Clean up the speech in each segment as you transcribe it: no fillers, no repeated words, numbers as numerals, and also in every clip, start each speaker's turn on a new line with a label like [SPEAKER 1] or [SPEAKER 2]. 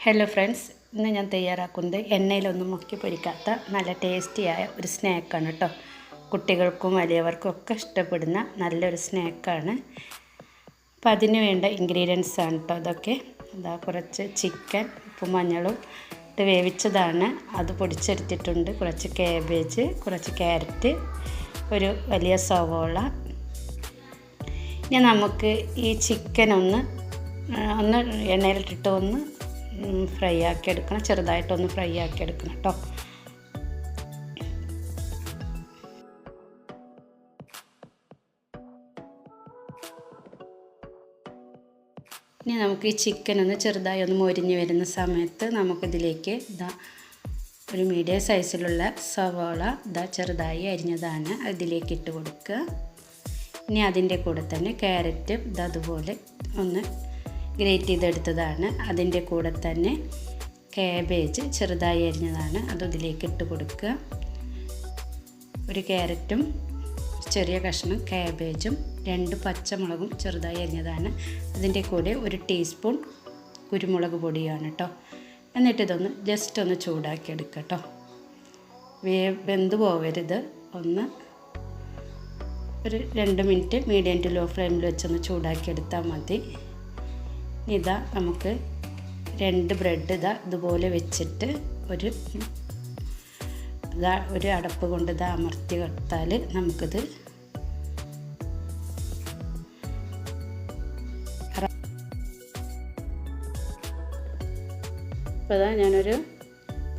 [SPEAKER 1] Hello friends, ഇന്ന് ഞാൻ തയ്യാറാക്കുന്നത് എണ്ണയിലൊന്നും മുക്കി പൊരിക്കാത്ത നല്ല ടേസ്റ്റിയായ ഒരു സ്നാക്കാണ് കേട്ടോ. കുട്ടികൾക്കും വലിയവർക്കും ഒക്കെ ഇഷ്ടപ്പെടുന്ന നല്ലൊരു സ്നാക്കാണ്. അപ്പം അതിന് വേണ്ട ഇൻഗ്രീഡിയൻസ് ആണ് കേട്ടോ ഇതൊക്കെ. ഇതാ കുറച്ച് ചിക്കൻ ഉപ്പും മഞ്ഞളും ഇട്ട് വേവിച്ചതാണ്, അത് പൊടിച്ചെടുത്തിട്ടുണ്ട്. കുറച്ച് കാബേജ്, കുറച്ച് ക്യാരറ്റ്, ഒരു വലിയ സവോള. ഇനി നമുക്ക് ഈ ചിക്കൻ ഒന്ന് എണ്ണയിലിട്ടിട്ട് ഒന്ന് ഫ്രൈ ആക്കി എടുക്കണം, ചെറുതായിട്ടൊന്ന് ഫ്രൈ ആക്കി എടുക്കണം കേട്ടോ. ഇനി നമുക്ക് ഈ ചിക്കൻ ഒന്ന് ചെറുതായി ഒന്ന് മൊരിഞ്ഞ് വരുന്ന സമയത്ത് നമുക്കിതിലേക്ക് ഒരു മീഡിയം സൈസിലുള്ള സവാള ചെറുതായി അരിഞ്ഞതാണ് അതിലേക്ക് ഇട്ട് കൊടുക്കുക. ഇനി അതിൻ്റെ കൂടെ തന്നെ ക്യാരറ്റ് അതുപോലെ ഒന്ന് ഗ്രേറ്റ് ചെയ്തെടുത്തതാണ്. അതിൻ്റെ കൂടെ തന്നെ കാബേജ് ചെറുതായി അരിഞ്ഞതാണ്, അതും ഇതിലേക്ക് ഇട്ട് കൊടുക്കുക. ഒരു ക്യാരറ്റും ചെറിയ കഷ്ണം കാബേജും 2 പച്ചമുളകും ചെറുതായി അരിഞ്ഞതാണ്. അതിൻ്റെ കൂടെ 1 ടീസ്പൂൺ കുരുമുളക് പൊടിയാണ് കേട്ടോ. എന്നിട്ട് ഇതൊന്ന് ജസ്റ്റ് ഒന്ന് ചൂടാക്കി എടുക്കുക കേട്ടോ. വെന്ത് പോവരുത്, ഒരു 2 മിനിറ്റ് മീഡിയം ടു ലോ ഫ്ലെയിമിൽ വെച്ചൊന്ന് ചൂടാക്കി എടുത്താൽ മതി. ഇതാ നമുക്ക് 2 ബ്രെഡ് ഇതുപോലെ വെച്ചിട്ട് ഒരു അടപ്പ് കൊണ്ട് അമർത്തി കൊടുത്താൽ നമുക്കിത് അപ്പോൾ ഞാനൊരു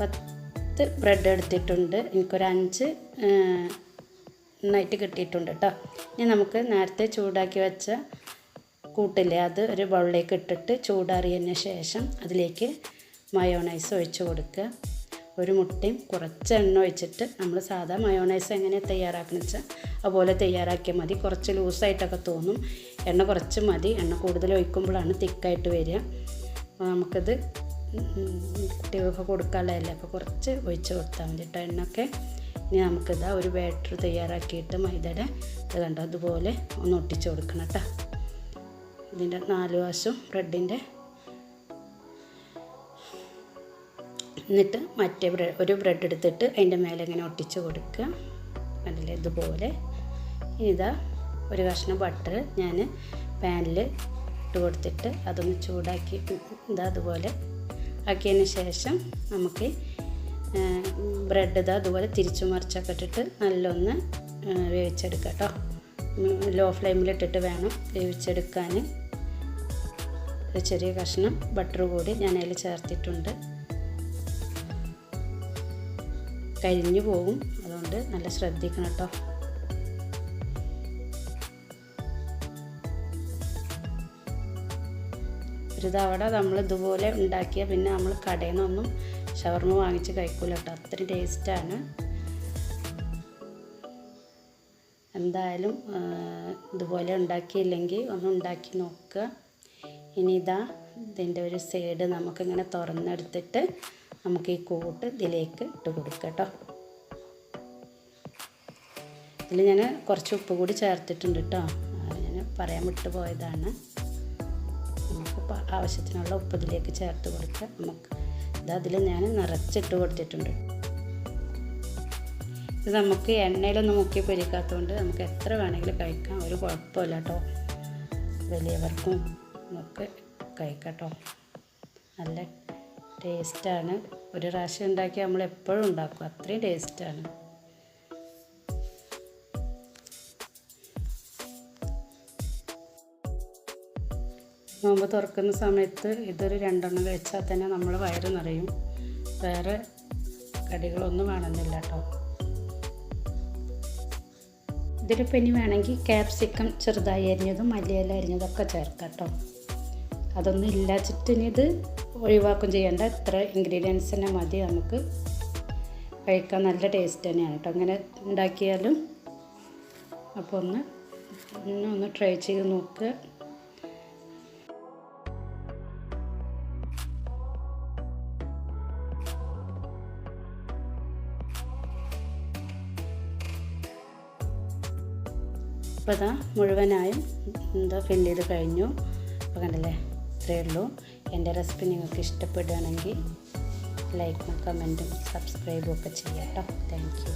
[SPEAKER 1] 10 ബ്രെഡ് എടുത്തിട്ടുണ്ട്. എനിക്കൊരു 5 നന്നായിട്ട് കിട്ടിയിട്ടുണ്ട് കേട്ടോ. ഇനി നമുക്ക് നേരത്തെ ചൂടാക്കി വെച്ച കൂട്ടില്ലേ, അത് ഒരു ബൗളിലേക്ക് ഇട്ടിട്ട് ചൂടാറിയതിന് ശേഷം അതിലേക്ക് മയോണൈസ് ഒഴിച്ച് കൊടുക്കുക. ഒരു മുട്ടയും കുറച്ച് എണ്ണ ഒഴിച്ചിട്ട് നമ്മൾ സാധാ മയോണൈസ് എങ്ങനെ തയ്യാറാക്കുന്നത് വെച്ചാൽ അതുപോലെ തയ്യാറാക്കിയാൽ മതി. കുറച്ച് ലൂസായിട്ടൊക്കെ തോന്നും, എണ്ണ കുറച്ച് മതി. എണ്ണ കൂടുതൽ ഒഴിക്കുമ്പോഴാണ് തിക്കായിട്ട് വരിക. അപ്പോൾ നമുക്കിത് കുട്ടികൾക്ക് കൊടുക്കാനുള്ളതല്ലേ, അപ്പോൾ കുറച്ച് ഒഴിച്ച് കൊടുത്താൽ മതി കേട്ടോ എണ്ണയൊക്കെ. ഇനി നമുക്കിതാ ഒരു ബാറ്റർ തയ്യാറാക്കിയിട്ട് മൈദയുടെ ഇത് കണ്ടോ അതുപോലെ ഒന്ന് ഒട്ടിച്ച് കൊടുക്കണം കേട്ടോ. ഇതിൻ്റെ 4 വശവും ബ്രെഡിൻ്റെ. എന്നിട്ട് മറ്റേ ഒരു ബ്രെഡ് എടുത്തിട്ട് അതിൻ്റെ മേലെ ഇങ്ങനെ ഒട്ടിച്ച് കൊടുക്കുക. അതിൽ ഇതുപോലെ. ഇതാ ഒരു കഷ്ണം ബട്ടർ ഞാൻ പാനിൽ ഇട്ട് കൊടുത്തിട്ട് അതൊന്ന് ചൂടാക്കി അതുപോലെ ആക്കിയതിന് ശേഷം നമുക്ക് ബ്രെഡ് അതുപോലെ തിരിച്ചു മറിച്ചൊക്കെ ഇട്ടിട്ട് നല്ലൊന്ന് വേവിച്ചെടുക്കുക കേട്ടോ. ലോ ഫ്ലെയിമിലിട്ടിട്ട് വേണം വേവിച്ചെടുക്കാൻ. ഒരു ചെറിയ കഷ്ണം ബട്ടർ കൂടി ഞാൻ അതിൽ ചേർത്തിട്ടുണ്ട്. കരിഞ്ഞു പോകും, അതുകൊണ്ട് നല്ല ശ്രദ്ധിക്കണം കേട്ടോ. ഒരു തവണ നമ്മൾ ഇതുപോലെ ഉണ്ടാക്കിയാൽ പിന്നെ നമ്മൾ കടയിൽ നിന്നൊന്നും ഷവർമ വാങ്ങിച്ച് കഴിക്കൂല കേട്ടോ, അത്രയും ടേസ്റ്റാണ്. എന്തായാലും ഇതുപോലെ ഉണ്ടാക്കിയില്ലെങ്കിൽ ഒന്ന് ഉണ്ടാക്കി നോക്കുക. ഇനി ഇതിൻ്റെ ഒരു സൈഡ് നമുക്കിങ്ങനെ തുറന്നെടുത്തിട്ട് നമുക്ക് ഈ കൂട്ട് ഇതിലേക്ക് ഇട്ട് കൊടുക്കുക കേട്ടോ. ഇതിൽ ഞാൻ കുറച്ച് ഉപ്പ് കൂടി ചേർത്തിട്ടുണ്ട് കേട്ടോ, ഞാൻ പറയാൻ വിട്ടു പോയതാണ്. നമുക്ക് ആവശ്യത്തിനുള്ള ഉപ്പ് ഇതിലേക്ക് ചേർത്ത് കൊടുക്കുക. നമുക്ക് അതിൽ ഞാൻ നിറച്ചിട്ട് കൊടുത്തിട്ടുണ്ട്. ഇത് നമുക്ക് എണ്ണയിലൊന്നും മുക്കി പൊരിക്കാത്തതുകൊണ്ട് നമുക്ക് എത്ര വേണമെങ്കിലും കഴിക്കാം, ഒരു കുഴപ്പമില്ല കേട്ടോ. വലിയവർക്കും ഒക്കെ കഴിക്കാം കേട്ടോ. നല്ല ടേസ്റ്റാണ്. ഒരു പ്രാവശ്യം ഉണ്ടാക്കി നമ്മൾ എപ്പോഴും ഉണ്ടാക്കും, അത്രയും ടേസ്റ്റാണ്. നോമ്പ് തുറക്കുന്ന സമയത്ത് ഇതൊരു 2 എണ്ണം കഴിച്ചാൽ തന്നെ നമ്മൾ വയറ് നിറയും. വേറെ കടികളൊന്നും വേണമെന്നില്ല കേട്ടോ. ഇതിലിപ്പോൾ ഇനി വേണമെങ്കിൽ ക്യാപ്സിക്കം ചെറുതായി അരിഞ്ഞതും മല്ലിയില അരിഞ്ഞതൊക്കെ ചേർക്കാം കേട്ടോ. അതൊന്നും ഇല്ലാച്ചിട്ട് ഇനി ഇത് ഒഴിവാക്കും ചെയ്യേണ്ട. ഇത്ര ഇൻഗ്രീഡിയൻസ് തന്നെ മതി, നമുക്ക് കഴിക്കാൻ നല്ല ടേസ്റ്റ് തന്നെയാണ് കേട്ടോ അങ്ങനെ ഉണ്ടാക്കിയാലും. അപ്പോൾ ഒന്ന് ട്രൈ ചെയ്ത് നോക്കുക. അപ്പോൾ മുഴുവനായും ഫില്ല് ചെയ്ത് കഴിഞ്ഞു. അപ്പോൾ കണ്ടല്ലേ, ഇത്രയേ ഉള്ളൂ. എൻ്റെ റെസിപ്പി നിങ്ങൾക്ക് ഇഷ്ടപ്പെടുകയാണെങ്കിൽ ലൈക്കും കമൻറ്റും സബ്സ്ക്രൈബും ഒക്കെ ചെയ്യാം കേട്ടോ. Thank you.